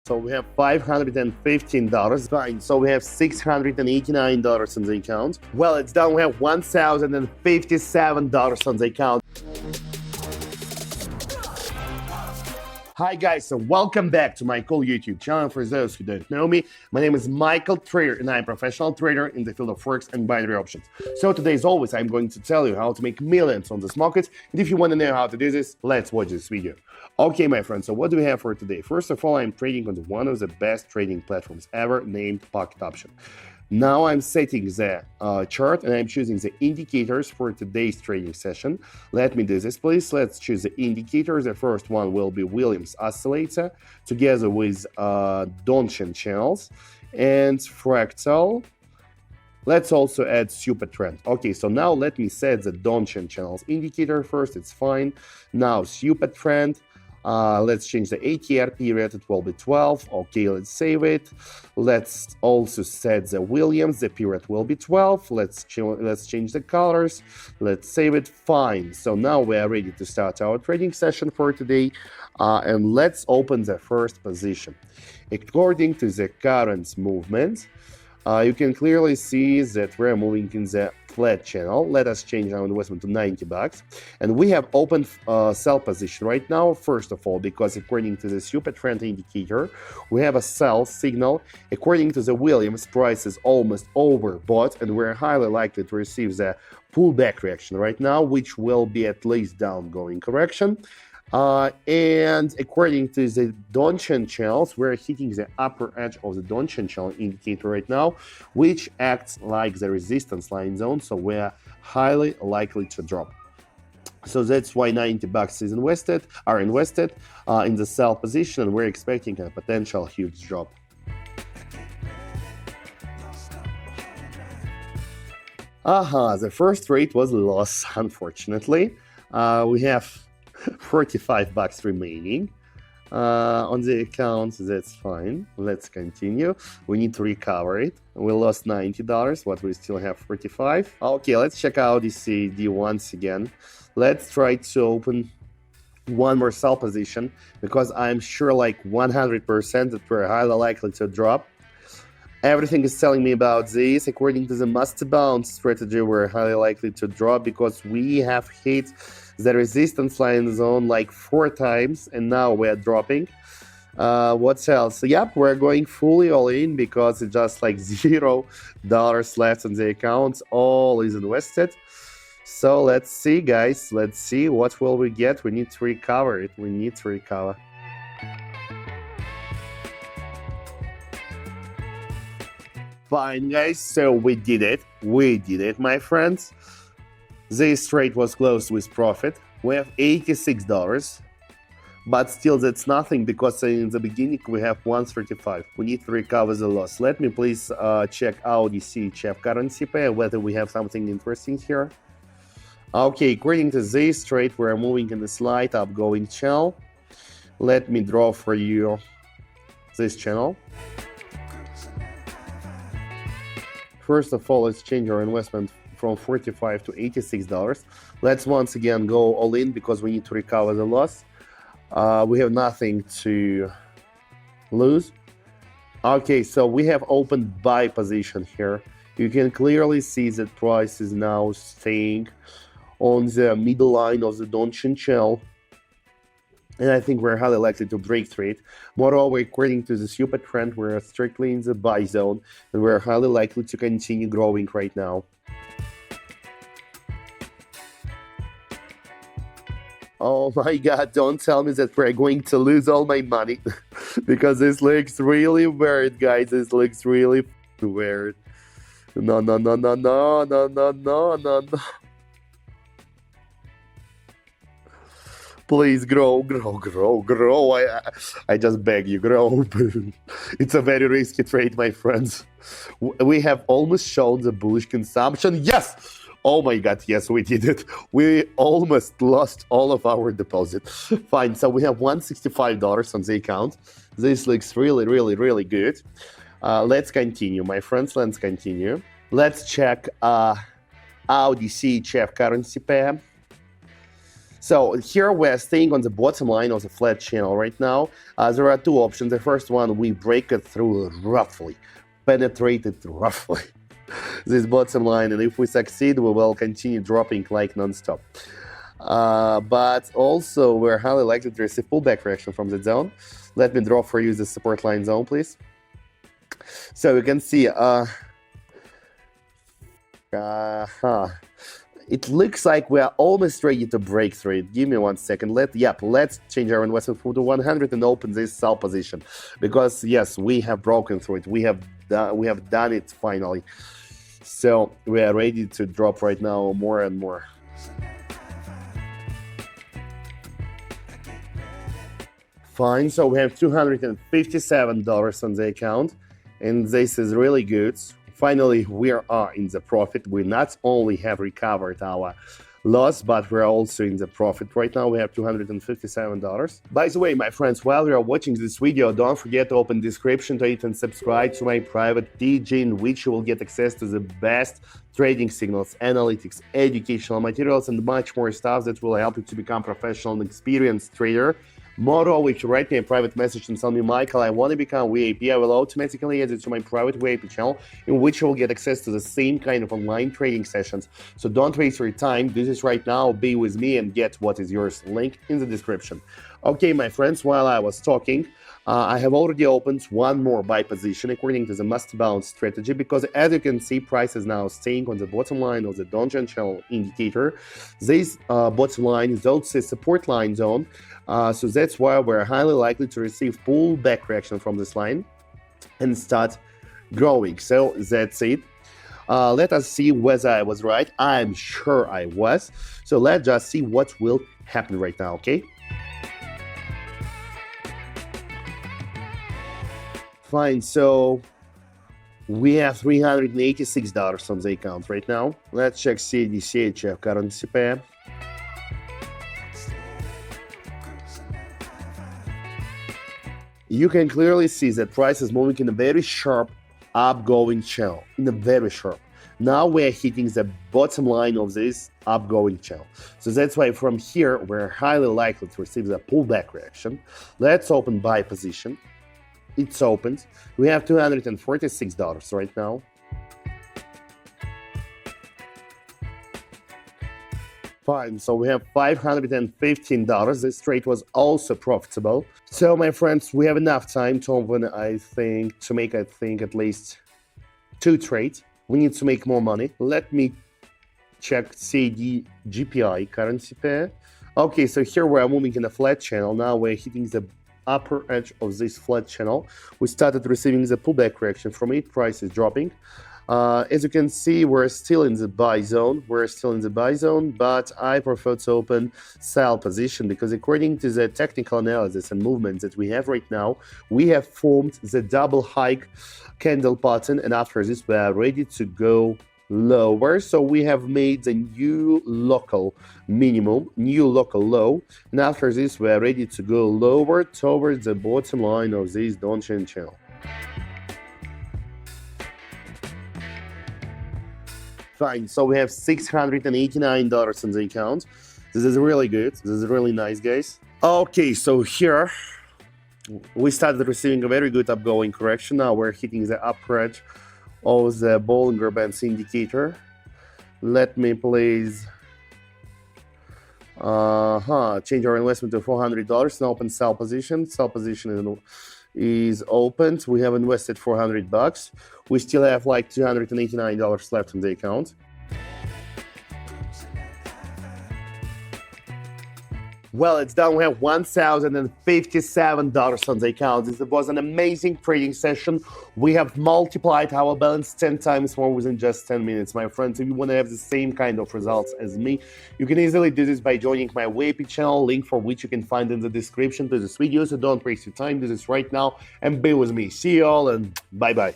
So we have $515. Fine. So we have $689 on the account. Well, it's done. We have $1,057 on the account. Hi guys, and welcome back to my cool YouTube channel. For those who don't know me, my name is Michael Trader and I'm a professional trader in the field of forex and binary options. So today, as always, I'm going to tell you how to make millions on this market. And if you want to know how to do this, let's watch this video. Okay, my friends, so what do we have for today? First of all, I'm trading on one of the best trading platforms ever, named Pocket Option. Now I'm setting the chart and I'm choosing the indicators for today's trading session. Let me do this, please. Let's choose the indicators. The first one will be Williams Oscillator together with Donchian channels and Fractal. Let's also add Supertrend. Okay, so now let me set the Donchian channels indicator first. It's fine. Now Supertrend. Let's change the ATR period, it will be 12. Okay, let's save it. Let's also set the Williams, the period will be 12. Let's change the colors. Let's save it. Fine. So now we are ready to start our trading session for today. And let's open the first position. According to the current movement, you can clearly see that we're moving in the flat channel. Let us change our investment to $90. And we have open sell position right now, first of all, because according to the Supertrend indicator, we have a sell signal. According to the Williams, price is almost overbought, and we're highly likely to receive the pullback reaction right now, which will be at least downgoing correction. And according to the Donchian channels, we're hitting the upper edge of the Donchian channel indicator right now, which acts like the resistance line zone, so we're highly likely to drop. So that's why $90 is invested in the sell position, and we're expecting a potential huge drop. The first trade was a loss, unfortunately. We have $45 remaining on the account. That's fine. Let's continue. We need to recover it. We lost $90, but we still have 45. Okay, let's check out the CD once again. Let's try to open one more sell position because I'm sure like 100% that we're highly likely to drop. Everything is telling me about this. According to the must bounce strategy, we're highly likely to drop because we have hit the resistance line zone like 4 times and now we're dropping. What else? Yep, we're going fully all in because it's just like $0 left on the account. All is invested. So let's see, guys. Let's see what will we get. We need to recover it. We need to recover. Fine, guys, so we did it, my friends. This trade was closed with profit. We have $86, but still that's nothing because in the beginning we have 135. We need to recover the loss. Let me please check out the CDCHF currency pair, whether we have something interesting here. Okay, according to this trade, we're moving in a slight upgoing channel. Let me draw for you this channel. First of all, let's change our investment from $45 to $86. Let's once again go all in because we need to recover the loss. We have nothing to lose. Okay, so we have opened buy position here. You can clearly see that price is now staying on the middle line of the Donchian channel. And I think we're highly likely to break trade. Moreover, according to the Supertrend, we're strictly in the buy zone, and we're highly likely to continue growing right now. Oh my God, don't tell me that we're going to lose all my money, because this looks really weird, guys. This looks really weird. No. Please grow. I just beg you, grow. It's a very risky trade, my friends. We have almost shown the bullish consumption. Yes! Oh my God, yes, we did it. We almost lost all of our deposit. Fine, so we have $165 on the account. This looks really good. Let's continue, my friends, let's continue. Let's check out the CHF currency pair. So here we're staying on the bottom line of the flat channel right now. There are two options. The first one, we break it through roughly, penetrate it roughly, this bottom line, and if we succeed, we will continue dropping like non-stop. But also, we're highly likely to receive pullback reaction from the zone. Let me draw for you the support line zone, please. So you can see, it looks like we are almost ready to break through it. Give me 1 second. Let's change our investment to 100 and open this sell position, because yes, we have broken through it. We have done it finally. So we are ready to drop right now more and more. Fine. So we have $257 on the account, and this is really good. Finally, we are in the profit. We not only have recovered our loss, but we're also in the profit. Right now, we have $257. By the way, my friends, while you are watching this video, don't forget to open description to it and subscribe to my private TG, in which you will get access to the best trading signals, analytics, educational materials, and much more stuff that will help you to become professional and experienced trader. Moreover, if you write me a private message and tell me, Michael, I want to become VIP, I will automatically add it to my private VIP channel, in which you will get access to the same kind of online trading sessions. So don't waste your time. Do this right now. Be with me and get what is yours. Link in the description. Okay, my friends, while I was talking, I have already opened one more buy position according to the must bounce strategy, because as you can see, price is now staying on the bottom line of the Donchian channel indicator. This bottom line is also a support line zone. So that's why we're highly likely to receive pullback reaction from this line and start growing. So that's it. Let us see whether I was right. I'm sure I was. So let's just see what will happen right now, okay? Fine, so we have $386 on the account right now. Let's check CDCHF currency pair. You can clearly see that price is moving in a very sharp upgoing channel, Now we're hitting the bottom line of this upgoing channel. So that's why from here, we're highly likely to receive the pullback reaction. Let's open buy position. It's opened. We have $246 right now. Fine, so we have $515. This trade was also profitable. So my friends, we have enough time to open, to make at least 2 trades. We need to make more money. Let me check CDCHF currency pair. Okay, so here we are moving in a flat channel. Now we're hitting the upper edge of this flat channel. We started receiving the pullback reaction from it. Price is dropping. As you can see, we're still in the buy zone. But I prefer to open sell position, because according to the technical analysis and movements that we have right now, we have formed the double high candle pattern, and after this we are ready to go lower. So we have made the new local minimum, new local low, and after this we are ready to go lower towards the bottom line of this Donchian channel. Fine, so we have $689 in the account. This is really good. This is really nice, guys. Okay, so here we started receiving a very good upgoing correction. Now we're hitting the upper edge of the Bollinger Bands indicator. Let me please change our investment to $400 and open sell position. Sell position is opened. We have invested $400. We still have like $289 left in the account. Well, it's done. We have $1,057 on the account. This was an amazing trading session. We have multiplied our balance 10 times more within just 10 minutes, my friends. If you want to have the same kind of results as me, you can easily do this by joining my VIP channel, link for which you can find in the description to this video. So don't waste your time. Do this right now and be with me. See you all, and bye-bye.